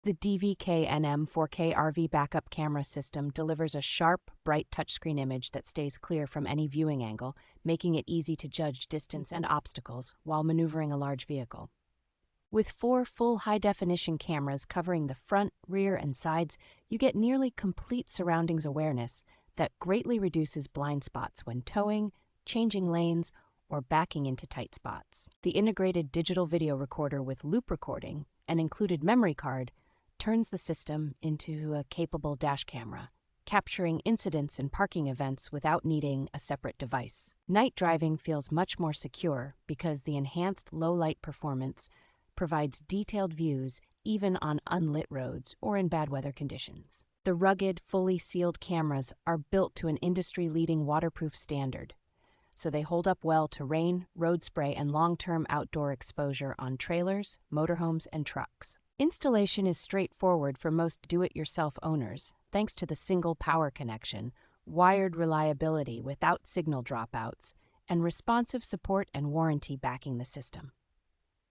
The DVKNM 4K RV backup camera system delivers a sharp, bright touchscreen image that stays clear from any viewing angle, making it easy to judge distance and obstacles while maneuvering a large vehicle. With 4 full high-definition cameras covering the front, rear, and sides, you get nearly complete surroundings awareness that greatly reduces blind spots when towing, changing lanes, or backing into tight spots. The integrated digital video recorder with loop recording and included memory card turns the system into a capable dash camera, capturing incidents and parking events without needing a separate device. Night driving feels much more secure because the enhanced low-light performance provides detailed views even on unlit roads or in bad weather conditions. The rugged, fully sealed cameras are built to an industry-leading waterproof standard, so they hold up well to rain, road spray, and long-term outdoor exposure on trailers, motorhomes, and trucks. Installation is straightforward for most do-it-yourself owners, thanks to the single power connection, wired reliability without signal dropouts, and responsive support and warranty backing the system.